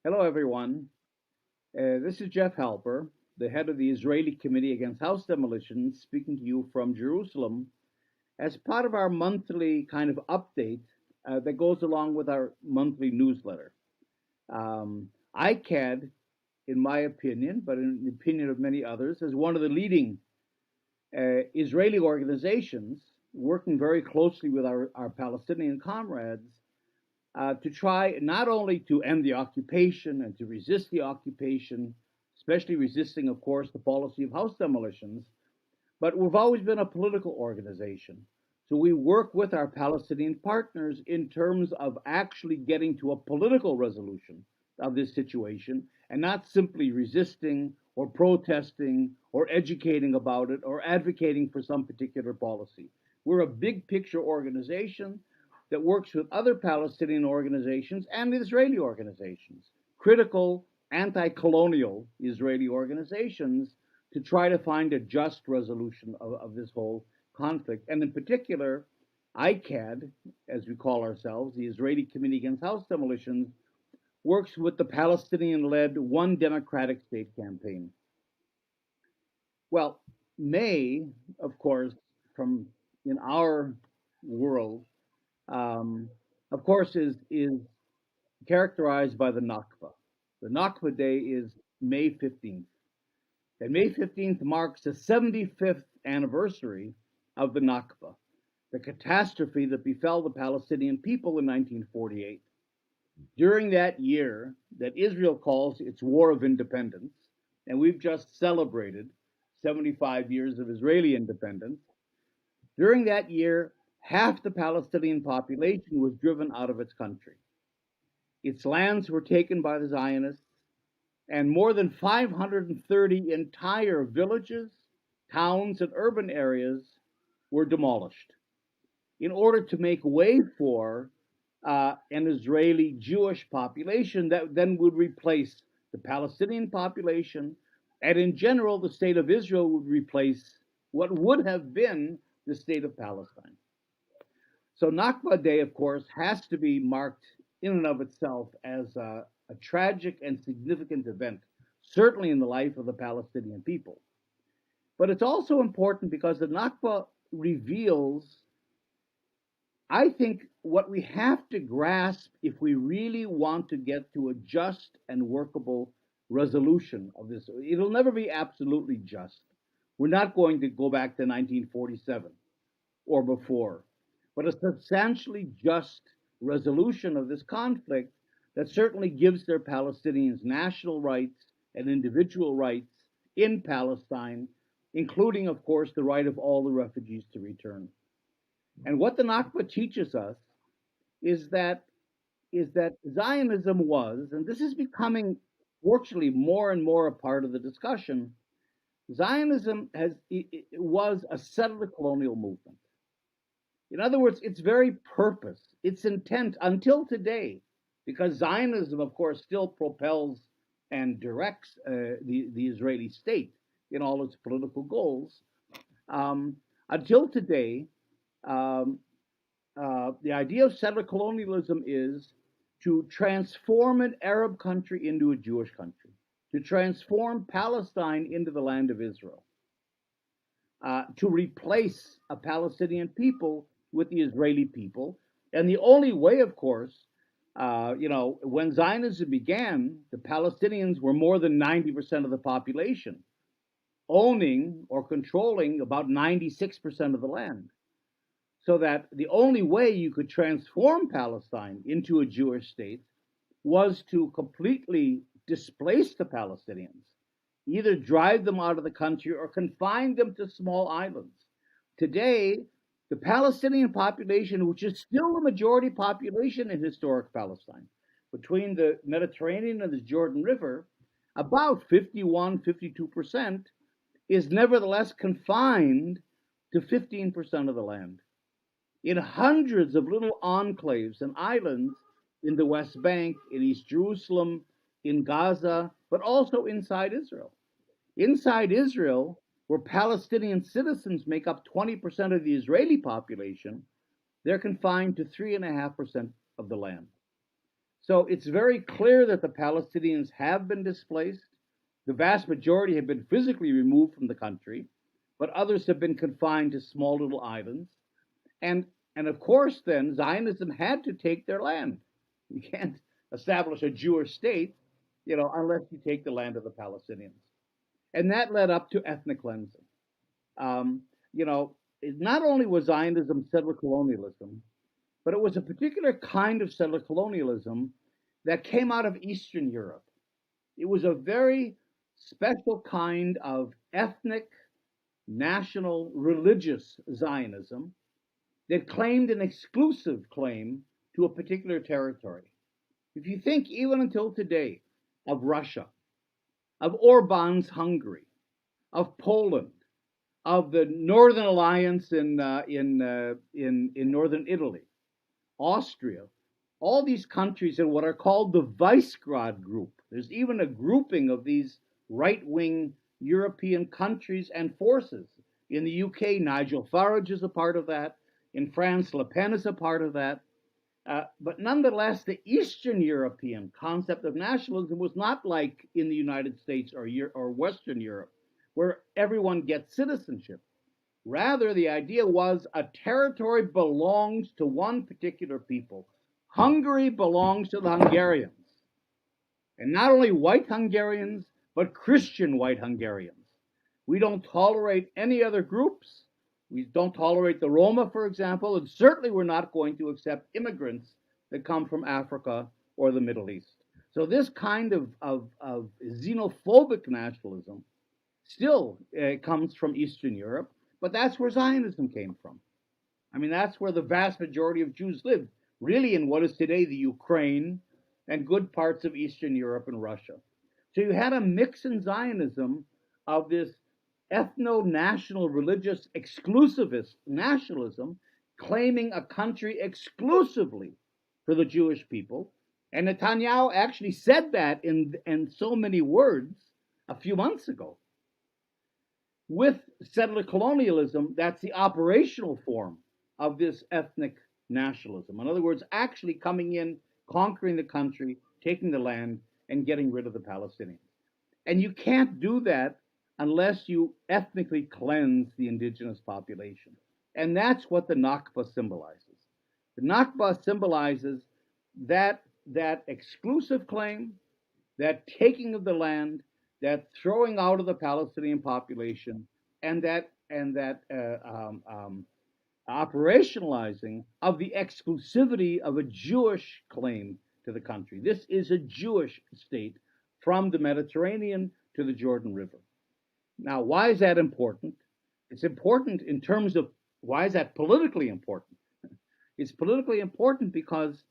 Hello, everyone. This is Jeff Halper, the head of the Israeli Committee Against House Demolitions, speaking to you from Jerusalem as part of our monthly kind of update that goes along with our monthly newsletter. ICAHD, in my opinion, but in the opinion of many others, is one of the leading Israeli organizations working very closely with our Palestinian comrades to try not only to end the occupation and to resist the occupation, especially resisting, of course, the policy of house demolitions, but we've always been a political organization. So we work with our Palestinian partners in terms of actually getting to a political resolution of this situation and not simply resisting or protesting or educating about it or advocating for some particular policy. We're a big picture organization that works with other Palestinian organizations and Israeli organizations, critical anti colonial Israeli organizations, to try to find a just resolution of this whole conflict. And in particular, ICAHD, as we call ourselves, the Israeli Committee Against House Demolitions, works with the Palestinian led One Democratic State campaign. Well, May, of course, from in our world, um, of course, is characterized by the Nakba. The Nakba Day is May 15th. And May 15th marks the 75th anniversary of the Nakba, the catastrophe that befell the Palestinian people in 1948. During that year that Israel calls its War of Independence, and we've just celebrated 75 years of Israeli independence, during that year, half the Palestinian population was driven out of its country. Its lands were taken by the Zionists, and more than 530 entire villages, towns, and urban areas were demolished in order to make way for an Israeli Jewish population that then would replace the Palestinian population, and in general, the state of Israel would replace what would have been the state of Palestine. So Nakba Day, of course, has to be marked in and of itself as a tragic and significant event, certainly in the life of the Palestinian people. But it's also important because the Nakba reveals, I think, what we have to grasp if we really want to get to a just and workable resolution of this. It'll never be absolutely just. We're not going to go back to 1947 or before, but a substantially just resolution of this conflict that certainly gives their Palestinians national rights and individual rights in Palestine, including, of course, the right of all the refugees to return. And what the Nakba teaches us is that Zionism was, and this is becoming fortunately more and more a part of the discussion. Zionism was a settler colonial movement. In other words, its very purpose, its intent until today, because Zionism, of course, still propels and directs the Israeli state in all its political goals, until today, um, the idea of settler colonialism is to transform an Arab country into a Jewish country, to transform Palestine into the land of Israel, to replace a Palestinian people with the Israeli people. And the only way, of course, when Zionism began, the Palestinians were more than 90% of the population, owning or controlling about 96% of the land. So that the only way you could transform Palestine into a Jewish state was to completely displace the Palestinians, either drive them out of the country or confine them to small islands. Today, the Palestinian population, which is still the majority population in historic Palestine, between the Mediterranean and the Jordan River, about 51, 52%, is nevertheless confined to 15% of the land in hundreds of little enclaves and islands in the West Bank, in East Jerusalem, in Gaza, but also inside Israel. Inside Israel, where Palestinian citizens make up 20% of the Israeli population, they're confined to 3.5% of the land. So it's very clear that the Palestinians have been displaced. The vast majority have been physically removed from the country, but others have been confined to small little islands. And and of course, then Zionism had to take their land. You can't establish a Jewish state, unless you take the land of the Palestinians. And that led up to ethnic cleansing. Um, you know, Not only was Zionism settler colonialism, but it was a particular kind of settler colonialism that came out of Eastern Europe. It was a very special kind of ethnic, national, religious Zionism that claimed an exclusive claim to a particular territory. If you think even until today of Russia, of Orban's Hungary, of Poland, of the Northern Alliance in northern Italy, Austria, all these countries in what are called the Visegrad Group. There's even a grouping of these right-wing European countries and forces. In the UK, Nigel Farage is a part of that. In France, Le Pen is a part of that. But nonetheless, the Eastern European concept of nationalism was not like in the United States or Western Europe, where everyone gets citizenship. Rather, the idea was a territory belongs to one particular people. Hungary belongs to the Hungarians. And not only white Hungarians, but Christian white Hungarians. We don't tolerate any other groups. We don't tolerate the Roma, for example, and certainly we're not going to accept immigrants that come from Africa or the Middle East. So this kind of xenophobic nationalism still comes from Eastern Europe, but that's where Zionism came from. I mean, that's where the vast majority of Jews lived, really in what is today the Ukraine and good parts of Eastern Europe and Russia. So you had a mix in Zionism of this ethno-national religious exclusivist nationalism claiming a country exclusively for the Jewish people. And Netanyahu actually said that in so many words a few months ago. With settler colonialism, that's the operational form of this ethnic nationalism. In other words, actually coming in, conquering the country, taking the land, and getting rid of the Palestinians. And you can't do that unless you ethnically cleanse the indigenous population. And that's what the Nakba symbolizes. The Nakba symbolizes that exclusive claim, that taking of the land, that throwing out of the Palestinian population, and that operationalizing of the exclusivity of a Jewish claim to the country. This is a Jewish state from the Mediterranean to the Jordan River. Now, why is that important? It's important in terms of why is that politically important? It's politically important because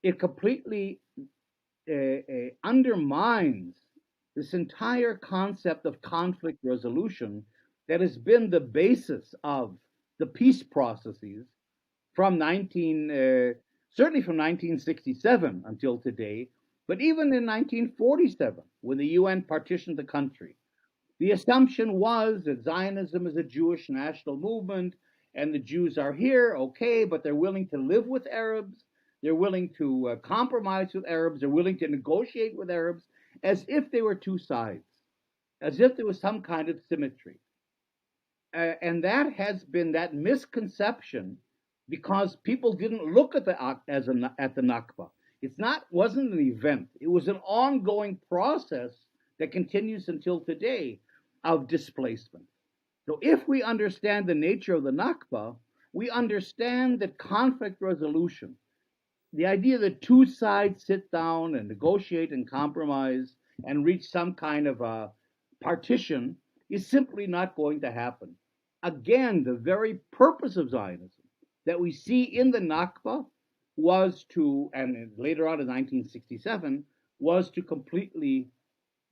it completely undermines this entire concept of conflict resolution that has been the basis of the peace processes from certainly from 1967 until today, but even in 1947, when the UN partitioned the country. The assumption was that Zionism is a Jewish national movement and the Jews are here, okay, but they're willing to live with Arabs, they're willing to compromise with Arabs, they're willing to negotiate with Arabs, as if they were two sides, as if there was some kind of symmetry. And that has been that misconception because people didn't look at the Nakba. Wasn't an event. It was an ongoing process that continues until today of displacement. So if we understand the nature of the Nakba, we understand that conflict resolution, the idea that two sides sit down and negotiate and compromise and reach some kind of a partition, is simply not going to happen. Again, the very purpose of Zionism that we see in the Nakba was to, and later on in 1967, was to completely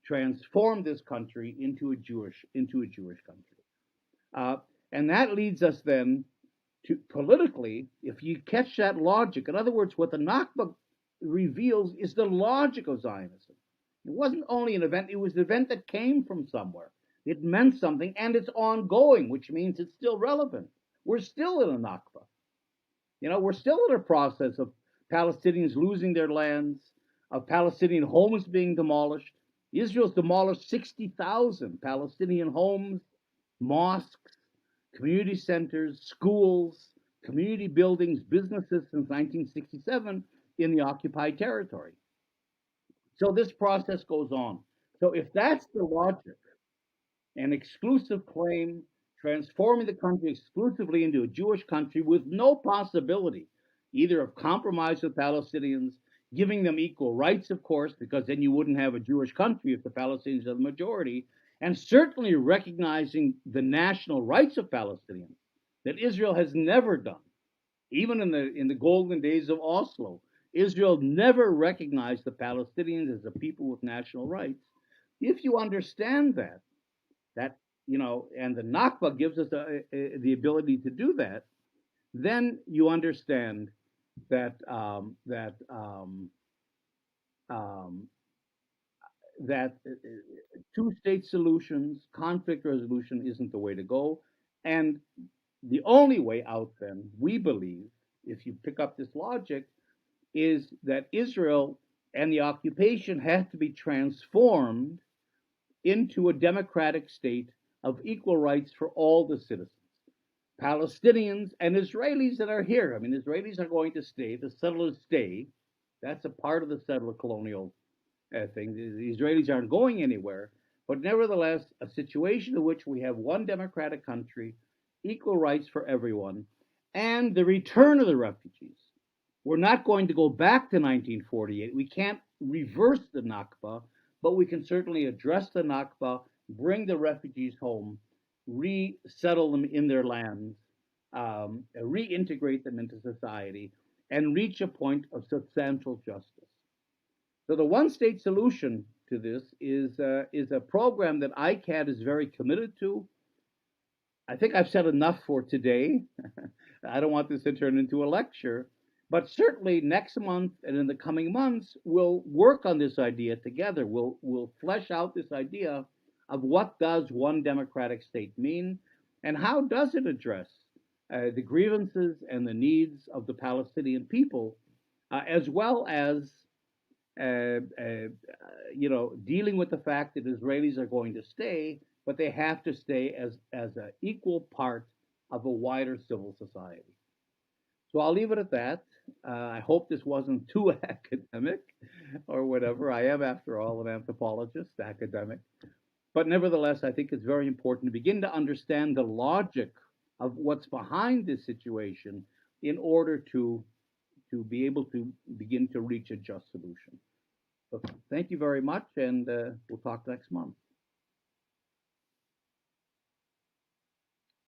transform this country into a Jewish country. And that leads us then to politically, if you catch that logic, in other words, what the Nakba reveals is the logic of Zionism. It wasn't only an event, it was an event that came from somewhere. It meant something, and it's ongoing, which means it's still relevant. We're still in a Nakba. We're still in a process of Palestinians losing their lands, of Palestinian homes being demolished. Israel's demolished 60,000 Palestinian homes, mosques, community centers, schools, community buildings, businesses since 1967 in the occupied territory. So this process goes on. So if that's the logic, an exclusive claim transforming the country exclusively into a Jewish country with no possibility either of compromise with Palestinians, giving them equal rights, of course, because then you wouldn't have a Jewish country if the Palestinians are the majority, and certainly recognizing the national rights of Palestinians that Israel has never done. Even in the golden days of Oslo, Israel never recognized the Palestinians as a people with national rights. If you understand that and the Nakba gives us the ability to do that, then you understand um, that two-state solutions, conflict resolution isn't the way to go, and the only way out, then, we believe, if you pick up this logic, is that Israel and the occupation has to be transformed into a democratic state of equal rights for all the citizens, Palestinians and Israelis that are here. I mean, Israelis are going to stay, the settlers stay. That's a part of the settler colonial thing. The Israelis aren't going anywhere, but nevertheless, a situation in which we have one democratic country, equal rights for everyone, and the return of the refugees. We're not going to go back to 1948. We can't reverse the Nakba, but we can certainly address the Nakba, bring the refugees home, resettle them in their lands, reintegrate them into society, and reach a point of substantial justice. So the one-state solution to this is a program that ICAHD is very committed to. I think I've said enough for today. I don't want this to turn into a lecture, but certainly next month and in the coming months, we'll work on this idea together. We'll flesh out this idea of what does one democratic state mean, and how does it address the grievances and the needs of the Palestinian people, as well as dealing with the fact that Israelis are going to stay, but they have to stay as an equal part of a wider civil society. So I'll leave it at that. I hope this wasn't too academic or whatever. I am, after all, an anthropologist, academic. But nevertheless, I think it's very important to begin to understand the logic of what's behind this situation in order to be able to begin to reach a just solution. So thank you very much, and we'll talk next month.